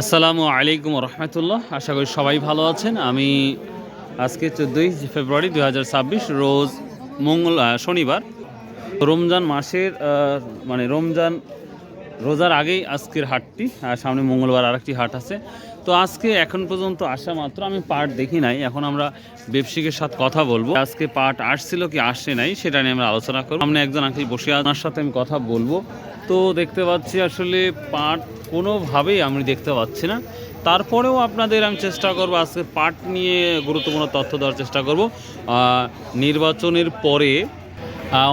আসসালামু আলাইকুম রহমতুল্লাহ। আশা করি সবাই ভালো আছেন। আমি আজকে 14ই ফেব্রুয়ারি 2026 রোজ শনিবার, রমজান মাসের মানে রমজান রোজার আগেই আজকের হাটটি, আর সামনে মঙ্গলবার আরেকটি হাট আছে। তো আজকে এখন পর্যন্ত আসা মাত্র আমি পাট দেখি নাই। এখন আমরা ব্যবসায়িকের সাথে কথা বলবো, আজকে পাট আসছিল কি আসে নাই সেটা নিয়ে আমরা আলোচনা করব। সামনে একজন আঙ্কেল বসে, আপনার সাথে আমি কথা বলবো। তো দেখতে পাচ্ছি আসলে পাট কোনোভাবেই আমি দেখতে পাচ্ছি না। তারপরেও আপনাদের আমি চেষ্টা করব আজকে পাট নিয়ে গুরুত্বপূর্ণ তথ্য দেওয়ার চেষ্টা করব। নির্বাচনের পরে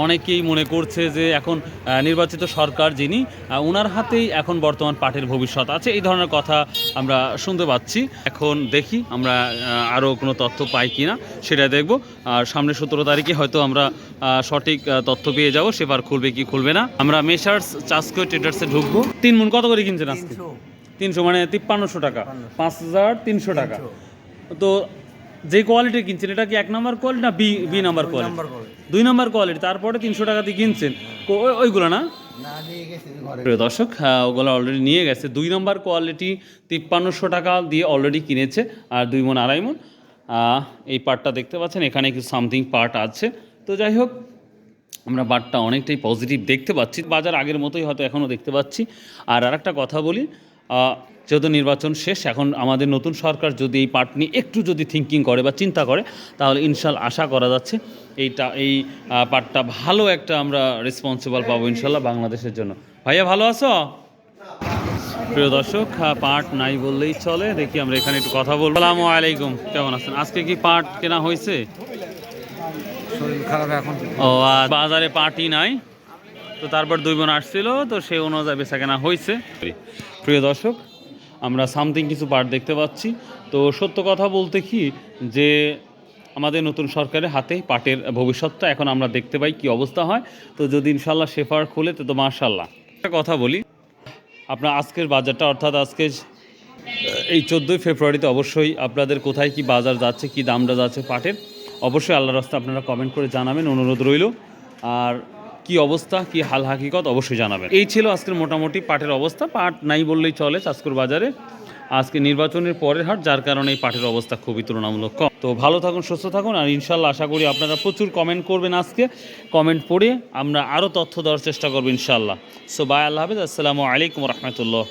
অনেকেই মনে করছে যে এখন নির্বাচিত সরকার যিনি, ওনার হাতেই এখন বর্তমান পাটের ভবিষ্যৎ আছে, এই ধরনের কথা আমরা শুনতে পাচ্ছি। এখন দেখি আমরা আরও কোনো তথ্য পাই কি না সেটা দেখব। আর সামনে 17 তারিখে হয়তো আমরা সঠিক তথ্য পেয়ে যাব, সেবার খুলবে কি খুলবে না। আমরা মেসার্স চাস্কো ট্রেডার্সে ঢুকবো। 3 মণ কত করে কিনছেন আজকে? 300 মানে 5300 টাকা, 5300 টাকা। তো যে কোয়ালিটি কিনছেন এটা কি 1 নম্বর কোয়ালিটি না বি নাম্বার কোয়ালিটি? 2 নম্বর কোয়ালিটি। তারপরে 300 টাকা দিয়ে কিনছেন ওইগুলো না? প্রিয় দর্শক, ওগুলো অলরেডি নিয়ে গেছে। 2 নম্বর কোয়ালিটি 5300 টাকা দিয়ে অলরেডি কিনেছে। আর 2 মণ 2.5 মণ এই পার্টটা দেখতে পাচ্ছেন, এখানে কিছু সামথিং পার্ট আছে। তো যাই হোক, আমরা বারটা অনেকটাই পজিটিভ দেখতে পাচ্ছি, বাজার আগের মতোই হয়তো এখনও দেখতে পাচ্ছি। আর আরেকটা কথা বলি, যেহেতু নির্বাচন শেষ, এখন আমাদের নতুন সরকার যদি এই পার্ট নিয়ে একটু যদি থিঙ্কিং করে বা চিন্তা করে, তাহলে ইনশাল্লাহ আশা করা যাচ্ছে এই পার্টটা ভালো একটা আমরা রেসপন্সিবল পাবো ইনশাল্লাহ বাংলাদেশের জন্য। ভাইয়া ভালো আছো? প্রিয় দর্শক, পাট নাই বললেই চলে। দেখি আমরা এখানে একটু কথা বলবো। আসসালামু আলাইকুম, কেমন আছেন? আজকে কি পাট কেনা হয়েছে? খারাপ এখন। ও, আর বাজারে পাটই নাই, তো তারপর 2 মণ আসছিল, তো সেই অনুযায়ী বেচা কেনা হয়েছে। প্রিয় দর্শক, আমরা সামথিং কিছু পাট দেখতে পাচ্ছি। তো সত্য কথা বলতে কি যে আমাদের নতুন সরকারের হাতে পাটের ভবিষ্যৎটা এখন আমরা দেখতে পাই কি অবস্থা হয়। তো যদি ইনশাল্লাহ শেফার খুলে তো মাশাল্লাহ। একটা কথা বলি, আপনার আজকের বাজারটা অর্থাৎ আজকে এই 14ই ফেব্রুয়ারিতে অবশ্যই আপনাদের কোথায় কি বাজার যাচ্ছে, কি দামটা যাচ্ছে পাটের, অবশ্যই আল্লাহর রাস্তায় আপনারা কমেন্ট করে জানাবেন, অনুরোধ রইল। আর কি অবস্থা, কি হাল হাকিকত অবশ্যই জানাবেন। এই ছিল আজকের মোটামুটি পাটের অবস্থা। পাট নাই বললেই চলে চাঁদপুর বাজারে। আজকে নির্বাচনের পরের হাট, যার কারণে এই পাটের অবস্থা খুবই তুলনামূলক কম। তো ভালো থাকুন, সুস্থ থাকুন। আর ইনশাল্লাহ আশা করি আপনারা প্রচুর কমেন্ট করবেন। আজকে কমেন্ট পড়ে আমরা আরও তথ্য দেওয়ার চেষ্টা করবো ইনশাল্লাহ। সো বাই, আল্লাহ হাফেজ, আসসালামু আলাইকুম রহমতুল্লাহ।